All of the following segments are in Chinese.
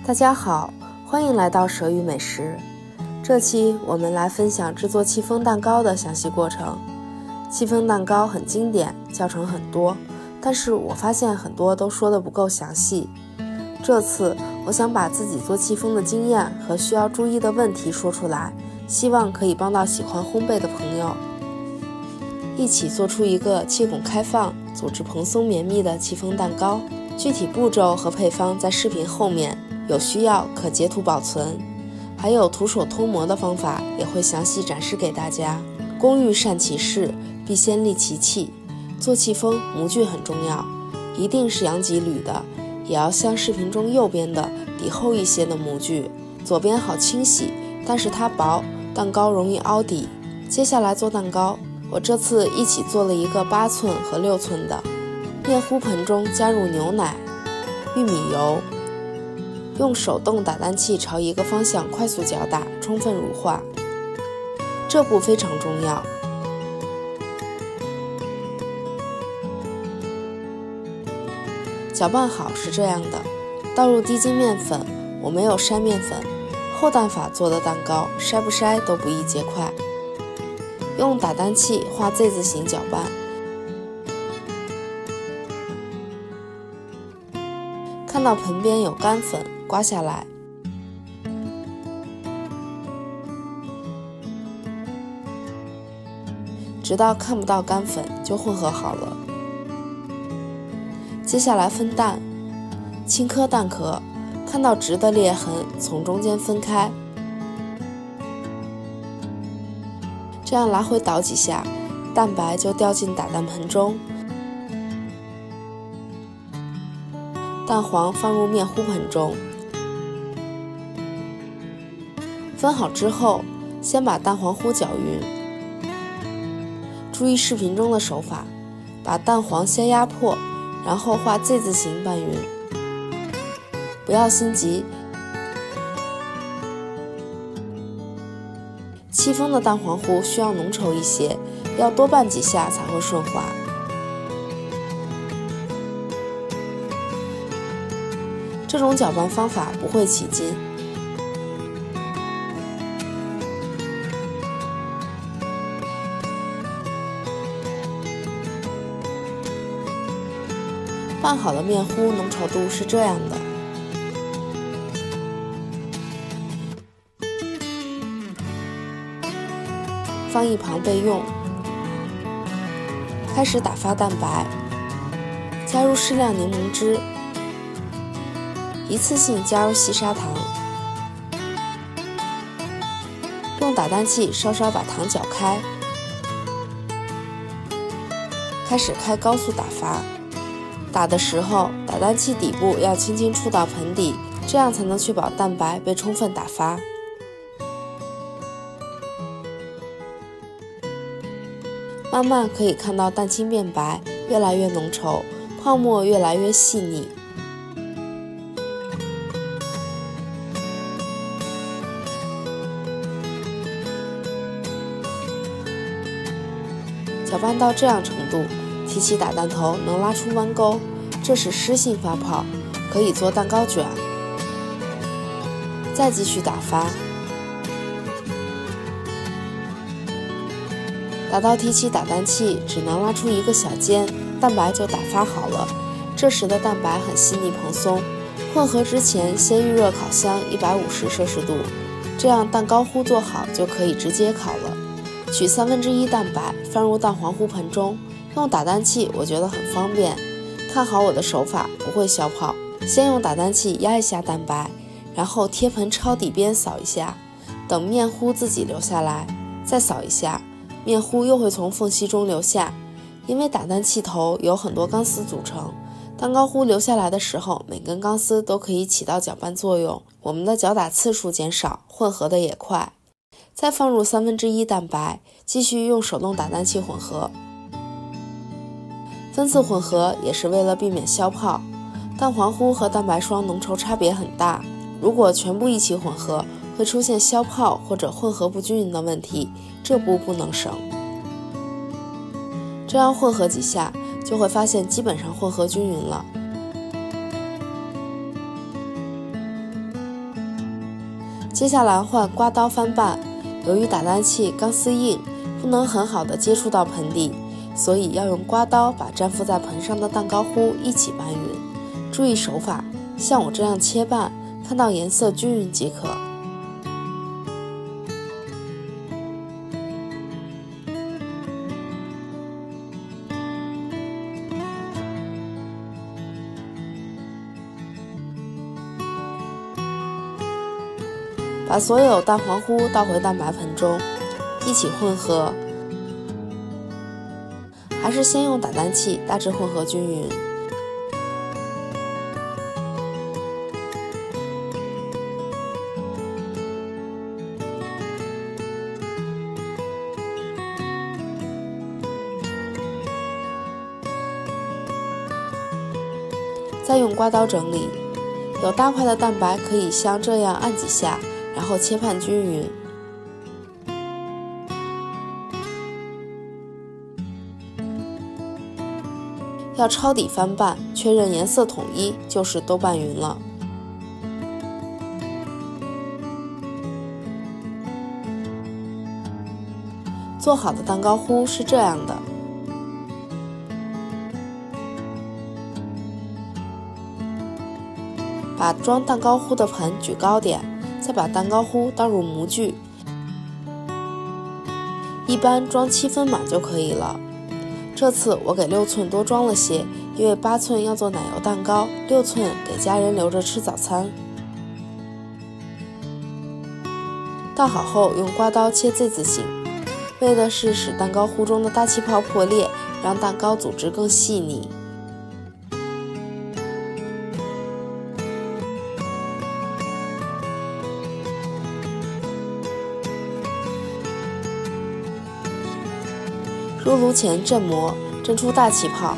大家好，欢迎来到蛇语美食。这期我们来分享制作戚风蛋糕的详细过程。戚风蛋糕很经典，教程很多，但是我发现很多都说的不够详细。这次我想把自己做戚风的经验和需要注意的问题说出来，希望可以帮到喜欢烘焙的朋友，一起做出一个气孔开放、组织蓬松绵密的戚风蛋糕。具体步骤和配方在视频后面，有需要可截图保存，还有徒手脱模的方法也会详细展示给大家。工欲善其事，必先利其器。做戚风模具很重要，一定是阳极铝的，也要像视频中右边的底厚一些的模具，左边好清洗，但是它薄，蛋糕容易凹底。接下来做蛋糕，我这次一起做了一个8寸和6寸的。面糊盆中加入牛奶、玉米油，用手动打蛋器朝一个方向快速搅打，充分乳化。这步非常重要。搅拌好是这样的，倒入低筋面粉，我没有筛面粉，厚蛋法做的蛋糕筛不筛都不易结块。用打蛋器画 Z 字形搅拌，看到盆边有干粉，刮下来。直到看不到干粉就混合好了。接下来分蛋，轻磕蛋壳，看到直的裂痕从中间分开，这样来回倒几下，蛋白就掉进打蛋盆中。蛋黄放入面糊盆中，分好之后，先把蛋黄糊搅匀。注意视频中的手法，把蛋黄先压破，然后画 Z 字形拌匀。不要心急，戚风的蛋黄糊需要浓稠一些，要多拌几下才会顺滑。这种搅拌方法不会起筋。拌好的面糊浓稠度是这样的。放一旁备用。开始打发蛋白，加入适量柠檬汁。一次性加入细砂糖，用打蛋器稍稍把糖搅开，开始开高速打发。打的时候，打蛋器底部要轻轻触到盆底，这样才能确保蛋白被充分打发。慢慢可以看到蛋清变白，越来越浓稠，泡沫越来越细腻。搅拌到这样程度，提起打蛋头能拉出弯钩，这是湿性发泡，可以做蛋糕卷。再继续打发，打到提起打蛋器只能拉出一个小尖，蛋白就打发好了。这时的蛋白很细腻蓬松。混合之前先预热烤箱150摄氏度，这样蛋糕糊做好就可以直接烤了。取1/3蛋白放入蛋黄糊盆中，用打蛋器我觉得很方便。看好我的手法，不会消泡。先用打蛋器压一下蛋白，然后贴盆抄底边扫一下，等面糊自己流下来，再扫一下，面糊又会从缝隙中流下。因为打蛋器头有很多钢丝组成，蛋糕糊流下来的时候，每根钢丝都可以起到搅拌作用，我们的搅打次数减少，混合的也快。再放入1/3蛋白，继续用手动打蛋器混合。分次混合也是为了避免消泡。蛋黄糊和蛋白霜浓稠差别很大，如果全部一起混合，会出现消泡或者混合不均匀的问题，这步不能省。这样混合几下，就会发现基本上混合均匀了。接下来换刮刀翻拌，由于打蛋器钢丝硬，不能很好的接触到盆底，所以要用刮刀把粘附在盆上的蛋糕糊一起拌匀。注意手法，像我这样切拌，看到颜色均匀即可。把所有蛋黄糊倒回蛋白盆中，一起混合，还是先用打蛋器大致混合均匀。再用刮刀整理，有大块的蛋白可以像这样按几下，然后切拌均匀。要抄底翻拌，确认颜色统一，就是都拌匀了。做好的蛋糕糊是这样的。把装蛋糕糊的盆举高点，再把蛋糕糊倒入模具，一般装7分满就可以了。这次我给6寸多装了些，因为8寸要做奶油蛋糕，6寸给家人留着吃早餐。倒好后用刮刀切 Z 字形，为的是使蛋糕糊中的大气泡破裂，让蛋糕组织更细腻。入炉前震模，震出大气泡。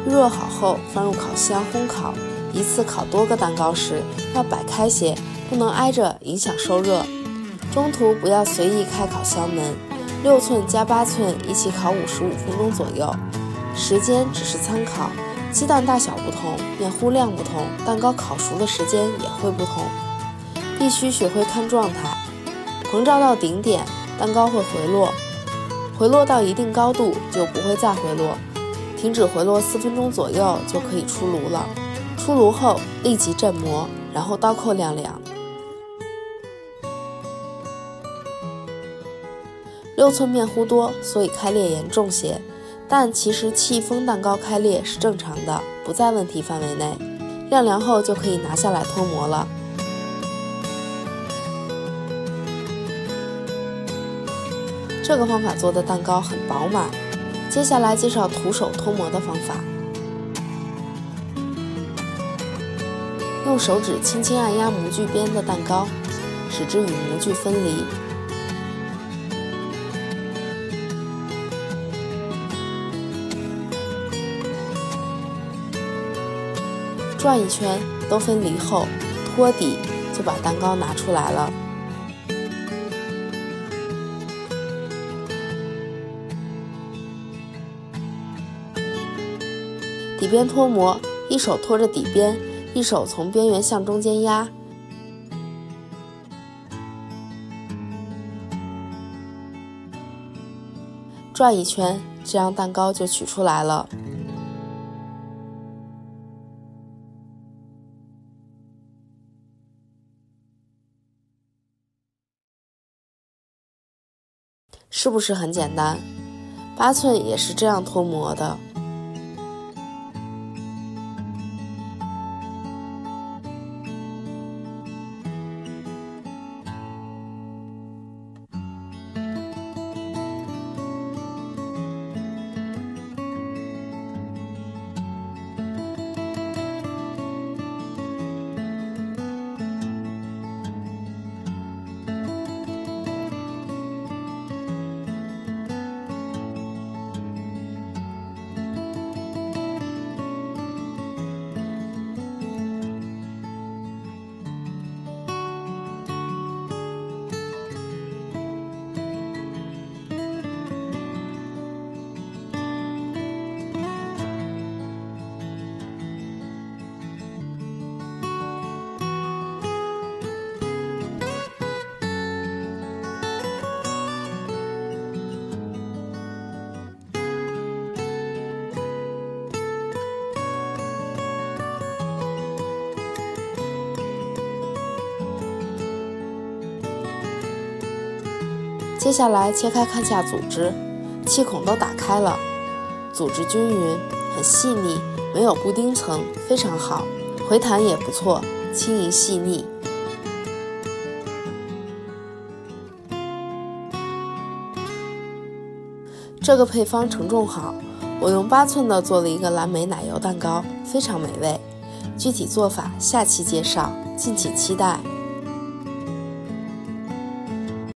热好后放入烤箱烘烤，一次烤多个蛋糕时要摆开些，不能挨着，影响受热。中途不要随意开烤箱门，6寸加8寸一起烤55分钟左右，时间只是参考。鸡蛋大小不同，面糊量不同，蛋糕烤熟的时间也会不同。必须学会看状态，膨胀到顶点，蛋糕会回落，回落到一定高度就不会再回落，停止回落4分钟左右就可以出炉了。出炉后立即震模，然后刀扣晾凉。6寸面糊多，所以开裂严重些。但其实戚风蛋糕开裂是正常的，不在问题范围内。晾凉后就可以拿下来脱模了。这个方法做的蛋糕很饱满。接下来介绍徒手脱模的方法。用手指轻轻按压模具边的蛋糕，使之与模具分离。转一圈都分离后，托底就把蛋糕拿出来了。底边脱模，一手托着底边，一手从边缘向中间压。转一圈，这样蛋糕就取出来了。是不是很简单？8寸也是这样脱模的。接下来切开看下组织，气孔都打开了，组织均匀，很细腻，没有布丁层，非常好，回弹也不错，轻盈细腻。这个配方承重好，我用8寸的做了一个蓝莓奶油蛋糕，非常美味。具体做法下期介绍，敬请期待。